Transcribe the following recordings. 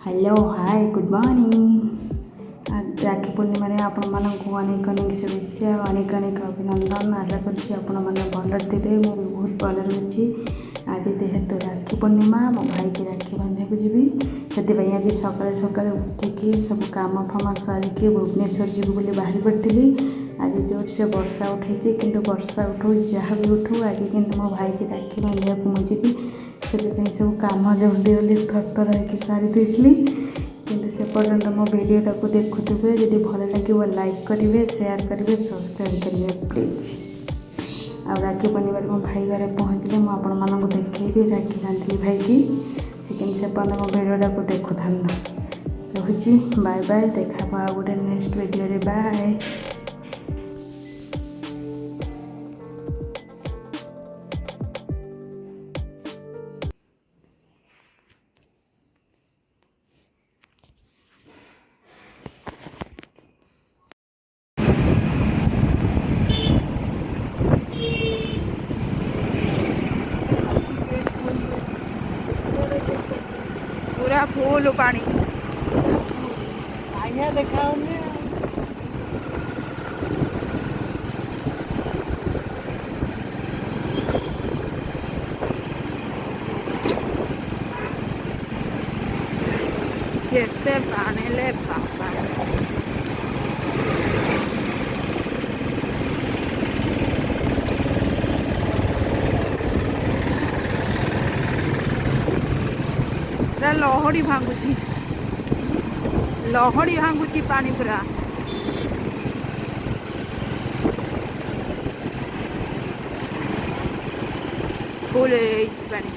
Hello hi good morning. आज राखी पूर्णिम आपण मानक अनेक अनेक शुभेच्छा अनेक अनेक अभिनंदन। आशा करुँच आपण मैंने भल थे। मुझे बहुत भल रही। आज जेहेतु राखी पूर्णिमा मो भाई की राखी बांधे जी से आज सका सका उठिकी सब कम फम सारिकी भुवनेश्वर जीव बोली बाहरी पड़ी। आज जोर से वर्षा उठे कि वर्षा उठू जहाँ भी उठू आज कि मो भाई की राखी बांधा मुझे से सब कम जल्दी जल्दी थर थर होकर सारी देती कि से पर्यंत मो भिडटा को देखुवे जब भल लगे लाइक करेंगे शेयर करेंगे सब्सक्राइब करेंगे प्लीज। आ राखी पूर्णिमा मो भाई घर पहुँचले मुझे देखी राखी बांधि भाई की से पर्यंत मो भिडटा को देखु था। रोची बाय बाय देखा गोटे नेक्स्ट वीडियो बाय। पूरा फूल पानी देखा केते पानी ले बाबा। लहड़ी भांगुची पानी पूरा फुल पानी।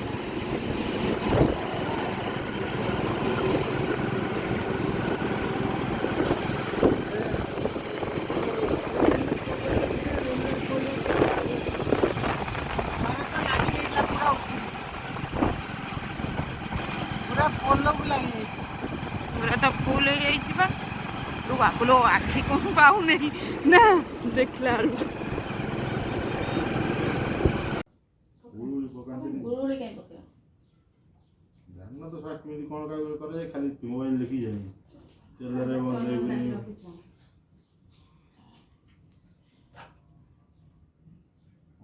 पूरा तो फुल हो बापुलो आखि कौन पाऊन ना देखला मोबाइल लिखी जाए तेलरे बंद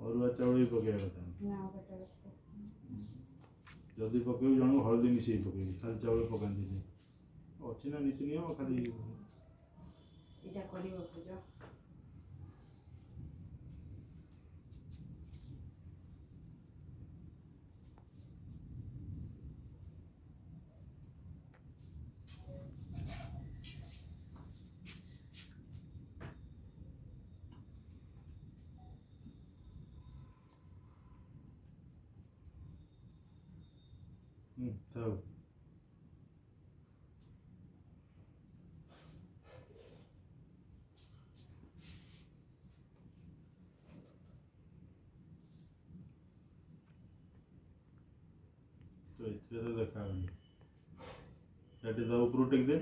और चाउल पकड़ा कथा जदि पकेबू जन हलदी मिसई पकेबी खाली चाउल पकाती अच्छी ना नीति नियम खाली सब तो इतने देखा ऊपर टेक दे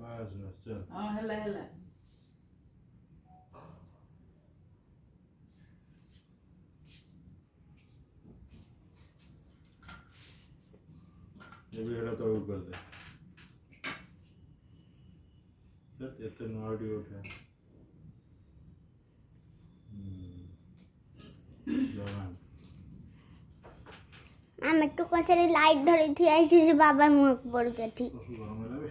बस बस चल हेला ये भी हेड़ा तो कर दे इतने नॉडी उठा जवान आम तो कसे लाइट धरी थी ऐसे बाबा मुंह पड़ जाती गरम है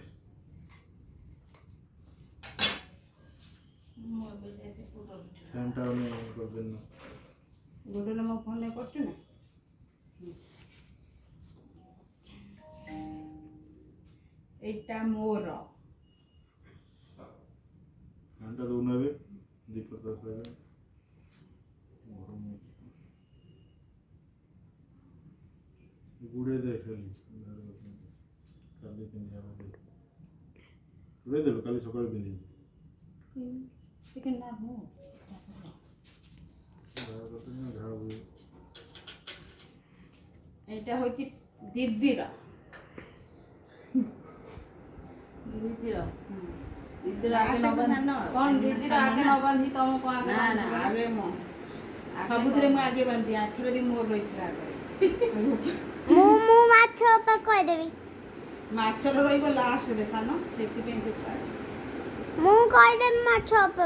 फैन टाउन कर देना गुडू मो फोन में करछु ना एटा मोर फैन टा दोना भी दीपक दस लगे गरम गुड़े देख ली काली पिंजा गुड़े देव काली सकाल पिंजी चिकन ना हो এটা হচ্ছে দিদিরা দিদিরা দিদিরা আগে নবান কোন দিদিরা আগে নবান দি তমকো আগে না না আগে ସବୁଥିରେ ମୁଁ ଆଗେ ବାନ୍ଧି ଆଖିରେ ବି ମୋର ରହିଥିଲା ଆଗରେ ମୁଁ ମାଛ ଅପା କହିଦେବି। ମାଛର ରହିବ ଲାଷ୍ଟରେ ସାନ ସେଥିପାଇଁ ସେ ଖାଏ। ମୁଁ କହିଦେବି ମାଛ ଅପା।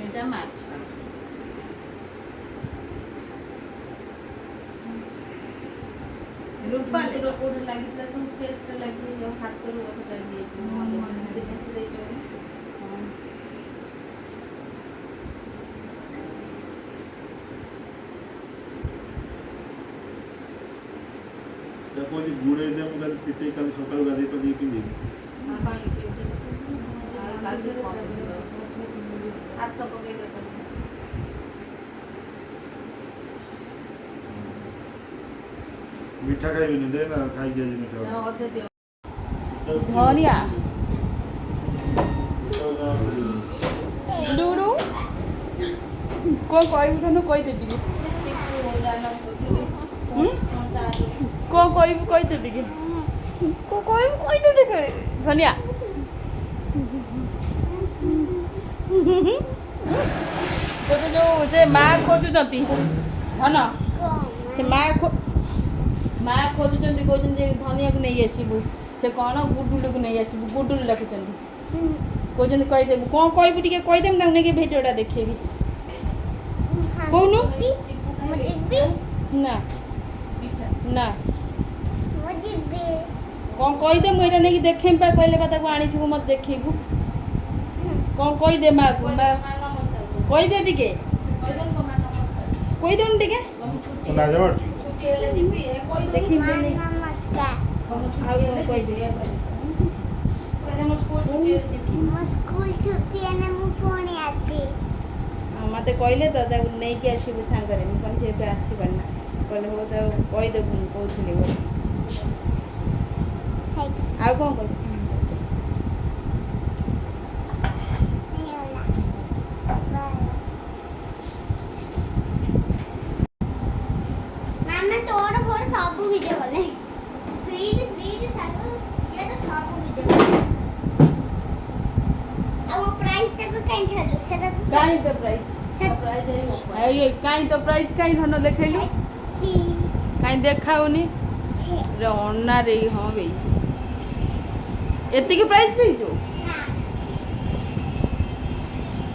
ଏଇଟା ମାଛ ରୂପାଲି କୋଉଠି ଲାଗିଥିଲା ସବୁ ଫେସ୍ରେ ଲାଗି ଯୋଉ ହାତରୁ ବୋଧେ ଲାଗିଯାଇଥିଲା। ତାକୁ କହୁଛି ଗୁଡ଼େଇ ଦେ ମୁଁ କାଲି ପିଟେଇ କାଲି ସକାଳୁ ଗାଧେଇ ପାଧେଇ ପିନ୍ଧିବି। ଆସ ପକେଇ ଦେବ। ମିଠା ଖାଇବିନି ଦେ ନା ଖାଇକି ଆଜି ମିଠା ଅଧେ ଦିଅ। ଧନିଆ ଡୁଡୁ କ'ଣ କହିବୁ ଧନୁ କହିଦେ ଟିକେ କ'ଣ କହିବୁ କହିଦେ ଟିକେ କ'ଣ କହିବୁ କହିଦେ ଟିକେ ଧନିଆ ତୋତେ ଯୋଉ ସେ ମା ଖୋଜୁଛନ୍ତି ଧନ ସେ ମା ଖୋଜୁଛନ୍ତି କହୁଛନ୍ତି ଯେ ଧନିଆକୁ ନେଇ ଆସିବୁ ସେ କ'ଣ ଗୁଡୁଲୁକୁ ନେଇ ଆସିବୁ ଗୁଡୁଲୁ ଡାକୁଛନ୍ତି କହୁଛନ୍ତି କହିଦେବୁ କ'ଣ କହିବୁ ଟିକେ କହିଦେବୁ ତାଙ୍କୁ ନେଇକି ଭିଡ଼ିଓଟା ଦେଖେଇବି କହୁନୁ ମୁଁ ଯିବି। ନା ନା ମୁଁ ଯିବି। କ'ଣ କହିଦେ ମୁଁ ଏଇଟା ନେଇକି ଦେଖେଇବି ପା କହିଲେ ବା ତାକୁ ଆଣିଥିବୁ ମୋତେ ଦେଖେଇବୁ କ'ଣ କହିଦେ ମାଆକୁ ମା କହିଦେ ଟିକେ କହିଦେଉନି ଟିକେ ନା ଜମାଟୁ ଦେଖିବି ମା ନେଇକି ନମସ୍କାର। ଆଉ କ'ଣ କହିଦେ ମୋ ସ୍କୁଲ ଛୁଟି ହେଲେ ମୁଁ ପୁଣି ଆସି। ମୋତେ କହିଲେ ତ ତାକୁ ନେଇକି ଆସିବୁ ସାଙ୍ଗରେ ମୁଁ କହିଲି ଏବେ ଆସିବାନି ନା କହିଲେ ହଉ ତାକୁ କହିଦେବୁ ମୁଁ କହୁଥିଲି ବୋଲି ଆଉ କ'ଣ କହିବି ମାମା ତୋର ଫୋର ସବୁ ଭିଡ଼ିଓ କଲେ ଫ୍ରିଜ ସବୁ ଭିଡ଼ିଓ ଆଉ ପ୍ରାଇସ୍ ତାକୁ କାଇଁ ଛାଡୁ ସେଟା କାହିଁ ତ ପ୍ରାଇଜ୍ କାହିଁ ତ ପ୍ରାଇଜ୍ କାହିଁ ଧନ ଦେଖେଇଲୁ କାହିଁ ଦେଖାଉନି ରେ ଅନାରେ ହଁ ବେ ଏତିକି ପ୍ରାଇଜ୍ ପାଇଛୁ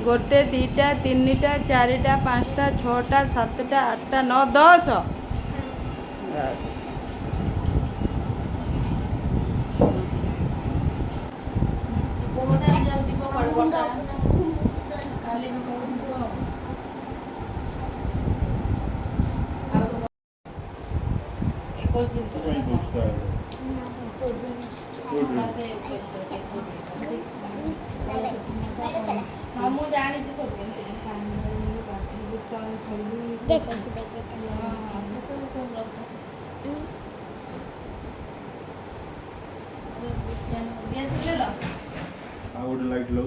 1 2 3 4 5 6 7 8 9 10 କାଇଁ ବୁଝତା ହଁ ମୁଁ ଜାଣିଛି ସବୁ ଆଉ ଗୋଟେ ଲାଇଟ୍ ଲଗ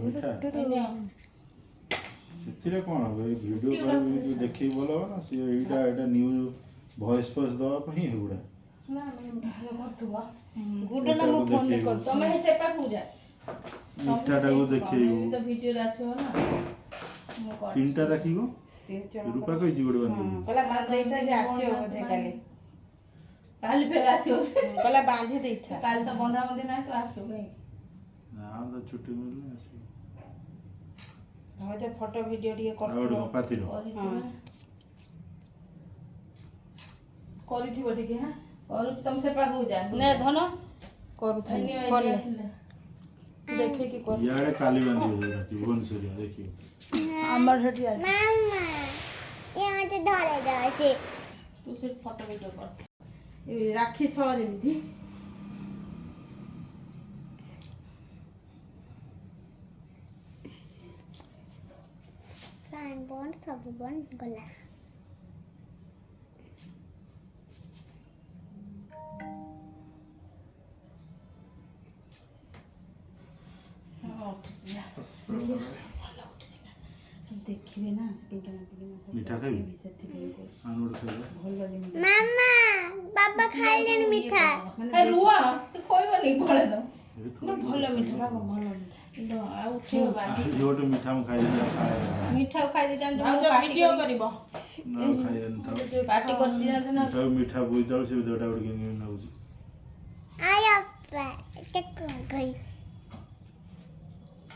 ମିଠା ସେଥିରେ କ'ଣ ହବ ଏଇ ଭିଡ଼ିଓ କରିକି ଦେଖିକି ଭଲ ହବ ନା ସିଏ ଏଇଟା ନ୍ୟୁଜ୍ ଭଏସ୍ ଦେବା ପାଇଁ ଏଗୁଡ଼ା ଗୁଡଲା ମୋ ଫୋନରେ କର ତମେ ସେ ପାଖକୁ ଯା ମିଠାଟାକୁ ଦେଖେଇବୁ ତ ଭିଡ଼ିଓରେ ଆସିବ ନା ମୁଁ କଣ 3ଟା ରାଖିବ ରୂପା କହିଛି ଗୋଟେ ବାନ୍ଧିବୁ କହିଲା ବାନ୍ଧି ଦେଇଥା ଯେ ଆସିବ ବୋଧେ କାଲି କାଲି ଫେର ଆସିବ କହିଲା ବାନ୍ଧି ଦେଇଥା କାଲି ତ ବନ୍ଧା ବନ୍ଧି ନାହିଁ ତ ଆସିବ କାହିଁକି ନା ତ ଛୁଟି ମିଳିଲେ ଆସିବ ହଁ ଯେ ଫଟୋ ଭିଡ଼ିଓ ଟିକେ ଆଉ ଗୋଟେ ପାତିର କରିଥିବ ଟିକେ ହଁ କରୁଛି ତମେ ସେ ପାଖକୁ ଯା ନେ ଧନ କରୁଥାଏ ଦେଖିକି କର ଇଆଡ଼େ କାଲି ବାନ୍ଧିବ ଭୁବନେଶ୍ୱର ଦେଖିବ ଆମର ସେଠି ଅଛି ମାମା ये मते धरे जाଉଛି ତୁ ସେ ଫଟୋ ଭିଡ଼ିଓ କର ଏ ରାକ୍ଷୀ ସହ ଯେମିତି ଫ୍ୟାନ୍ ବନ୍ଦ ସବୁ ବନ୍ଦ ଗଲା ହଁ ଉଠିଛି ଯା ଭଲ ଉଠିଛି ନା ଦେଖି ଦେଖିବେ ନା ପିଙ୍କିମା ମିଠା ଖାଇବେ? ସେଥିପାଇଁ କହୁଛି। ଆଣୁଡ ଖାଇବା ଭଲ ଯେମିତି ମାମା ବାବା ଖାଇଲେଣି ମିଠା ଏ ରୁହ ସେ କହିବନି ପଳେ ତ ନା ଭଲ ମିଠା ବା ଭଲ ମିଠା ଆଉ ଉଠିବ ବାନ୍ତି ଆଜି ଗୋଟେ ମିଠା ମୁଁ ଖାଇଦେଲି ଆଉ ଖାଏ ମିଠା ଖାଇ ଦେଇଥାନ୍ତି ଆଉ ମୁଁ ତ ପାଟି ଭିଡ଼ିଓ କରି କରିବ ନା ଆଉ ଖାଇଦେନି ଥାଉ ପାଟି କରିଛି ଜାଣିଛ ନା ମିଠା ମିଠା ବୋଇତାଳୁ ସେ ଦେହଟା ଗୋଟେ କେମିତି ଲାଗୁଛି ଆୟ ଟେକ ଗଇ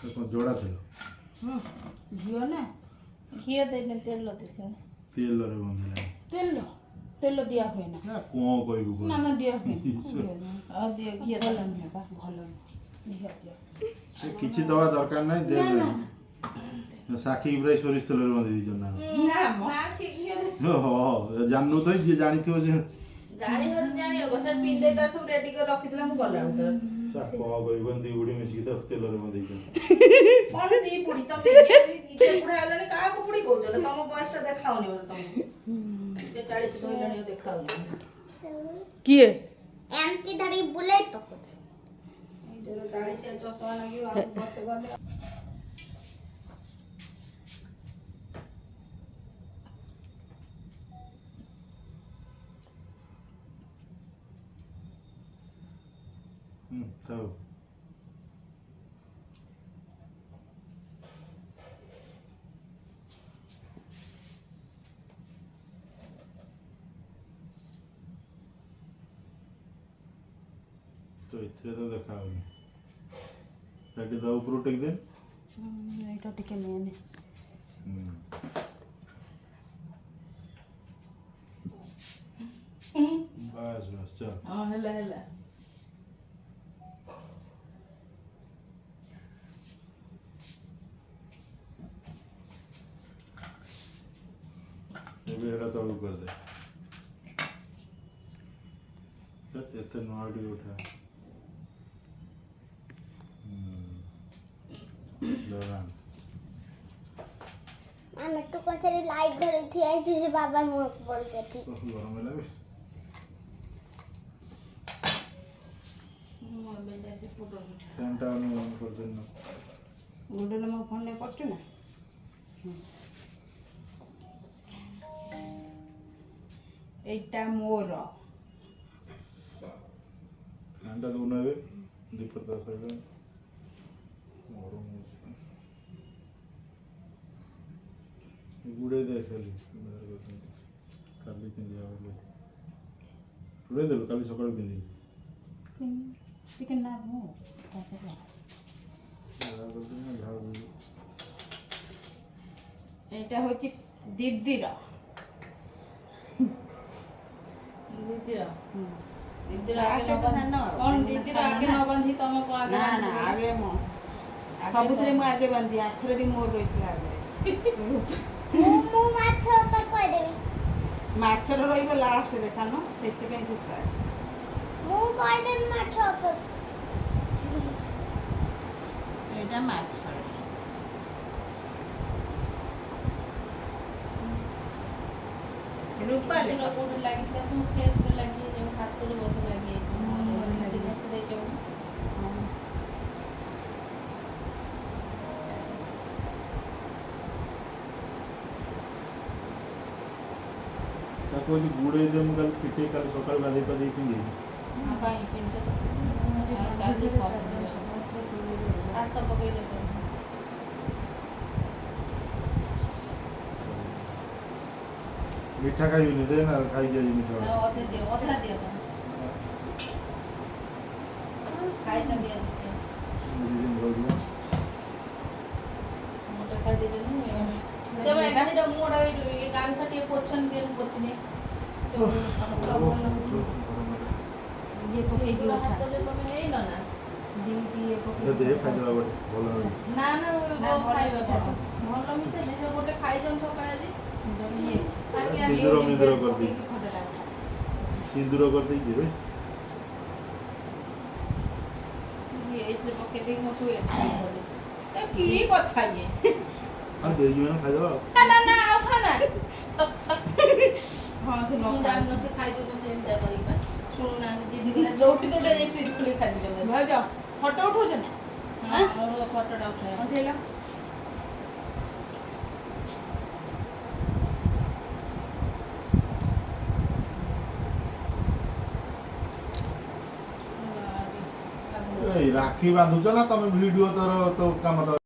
ସେ କ'ଣ ଯୋଡ଼ା ଥିଲ ହଁ ଝିଅ ନା ଘିଅ ଦେଇନି ତେଲ ଦେଇନି ତେଲରେ ବନ୍ଧିଲା ତେଲ ଦିଆ ହୁଏ ନା ନା କ'ଣ କହିବୁ ନା ନା ଦିଆ ହୁଏ ଆଉ ଦିଅ ଘିଅ ଭଲ ଦେଲା ନୁହେଁ ବା ଭଲ ନୁହେଁ ଝିଅ ଦିଅ ସେ କିଛି ଦେବା ଦରକାର ନାହିଁ ଦେ ନା ସାକ୍ଷୀ ପ୍ରାୟ ସୋରିଷ ତେଲରେ ବନ୍ଧି ଦେଇଛ ନା ନା ମ ନା ସେ ଘିଅ ହଁ ଜାଣିନୁ ତ ଯିଏ ଜାଣିଥିବ ସେ ଜାଣିବ ସେ ପିନ୍ଧେ ତାର ସବୁ ରେଡି କରି ରଖିଥିଲା ମୁଁ ଗଲା ବେଳକୁ କ'ଣ କହିବ ଦି ବୁଢ଼ୀ ମିଶିକି ତ ତେଲରେ ବନ୍ଧେଇଛ କଣ ଦି ପୁଡି ତମେ ନିଜେ ବୁଢା ହେଲାଣି କାହାକୁ ପୁଡି କହୁଛ ନା ତମ ବୟସଟା ଦେଖାଉନି ବୋଧେ ତମକୁ 40 କହିଲାଣି ଦେଖାଉନି କିଏ ଏମିତି ଧରି ବୁଲେଇ ପକଉଛି 40 ଚଷମା ଲାଗିବ ଆଉ ବର୍ଷେ ଗଲେ ଥାଉ ତ ଏଥିରେ ତ ଦେଖା ହଉନି ତାକି ତା ଉପରୁ ଟେକି ଦେ ଏଇଟା ଟିକେ ମେନ୍ ବାସ୍ ବାସ୍ ଚାଲ ହଁ ହେଲା ଏବେ ଏଇଟା ତଳକୁ କରିଦେ ଏତେ ନୂଆ ଟିକେ ଉଠା ଆମେ ତ କସରେ ଲାଇଟ୍ ଧରି ଠିଆ ହେଇଛୁ ଯେ ବାବା ମୁହଁକୁ ପଡୁଛି ଠିକ ଗରମ ହେଲା ବି ଫ୍ୟାନ୍ଟା ଅନ୍ କରିଦେନି ଗୁଡୁଲ ମୋ ଫୋନରେ କରୁଛୁ ନା এইটা ମୋର ଫ୍ୟାନ୍ଟା ଦେଉନ ଏବେ ଦୀପ ତ ସରିଲା ଗରମ ହେଉଛି ଗୁଡ଼େଇ ଦେ ଖାଲି କାଲି ପିନ୍ଧିବା ବୋଲି ଗୁଡ଼େଇ ଦେଲୁ କାଲି ସକାଳୁ ପିନ୍ଧିବି ଟିକେ ନା ମୁଁ এইটা হচ্ছে দিদির ଦିଦିର ଆଗେ କଣ ଦିଦିର ଆଗେ ନ ବାନ୍ଧି ତମକୁ ଆଗେ ନା ନା ଆଗେ ମୁଁ ସବୁଥିରେ ମୁଁ ଆଗେ ବାନ୍ଧି ଆଥରେ ବି ମୋର ରହିଥିଲା ଆଗେ ମୁଁ ମାଛ ଉପରେ କହିଦେବି ମାଛର ରହିବ ଲାଷ୍ଟରେ ସାନ ସେଥିପାଇଁ ସେ ଥାଏ ମୁଁ କହିଦେବି ମାଛ ଉପରେ এইটা ମାଛ ରୂପାଲି ଦିଦିର କୋଉଠି ଲାଗିଥିଲା ସବୁ ଫେସରେ ଲାଗି ଯୋଉ ହାତରେ ବୋଧେ ଲାଗି ଦିନ ସେ ଦେଇଛ ତାକୁ ହଉଛି ଗୁଡ଼େଇ ଦେ ମୁଁ କାଲି ପିଠେଇ କାଲି ସକାଳୁ ଗାଧେଇ ପାଧେଇ ପିନ୍ଧିବି କାଇଁ ପିଞ୍ଚ କାଲି ଆସ ପକେଇ ଦେବ ମିଠା ଖାଇବିନି ଦେ ନା ଖାଇକି ଆଜି ମିଠା ଅଧେ ଦିଅ ଅଧା ଦିଅ ଖାଇଛନ୍ତି ଆଜି ସେ ମୋଟା ଖାଇ ଦେଇଛନ୍ତି ତମେ ଏକାଦିଟା ମୁହଁଟା ଏ ଗାମଛା ଟିକେ ପୋଛନି ଦିଅ ମୁଁ ପୋଛିନି ଇଏ ପକେଇ ଦିଅ ହାତ ଯୋଉ ତମେ ହେଇନ ନା ଦିଦି ଇଏ ପକେଇ ଦେ ଖାଇଦେବା ଗୋଟେ ଭଲ ଲାଗୁଛି ନା ନା ଖାଇବା କଣ ଭଲ ମିଠା ଯେ ଗୋଟେ ଖାଇଛନ୍ତି ସକାଳେ ଆଜି ସିନ୍ଦୁର ମିନ୍ଦୁର କରିଦେଇଛି ସିନ୍ଦୁର କରିଦେଇଛି ରେ ଏଇଥିରେ ପକେଇ ଦେଇକି ମୋ ଶୁଏ କି କଥା ଇଏ ଆଉ ଦେଇଯିବ ନା ଖାଇଦେବା ଆଉ ନା ନା ଆଉ ଖାନା ହଁ ସେ ମୁଁ ଜାଣିନ ସେ ଖାଇ ଦଉଛନ୍ତି ଏମିତିଆ କରିକି ଶୁଣୁନାହାନ୍ତି ଦିଦି କହିଲା ଯୋଉଠି ତ ଯାଇ ଫ୍ରିଜ୍ ଖୋଲି ଖାଇ ଦଉଛନ୍ତି ଭାଉଜ ଫଟୋ ଉଠଉଛ ନା ମୋର ଫଟୋଟା ଉଠାଏ ଉଠେଇଲ ରାକ୍ଷୀ ବାନ୍ଧୁଛ ନା ତମେ ଭିଡିଓ ତୋର ତୋ କାମ ତ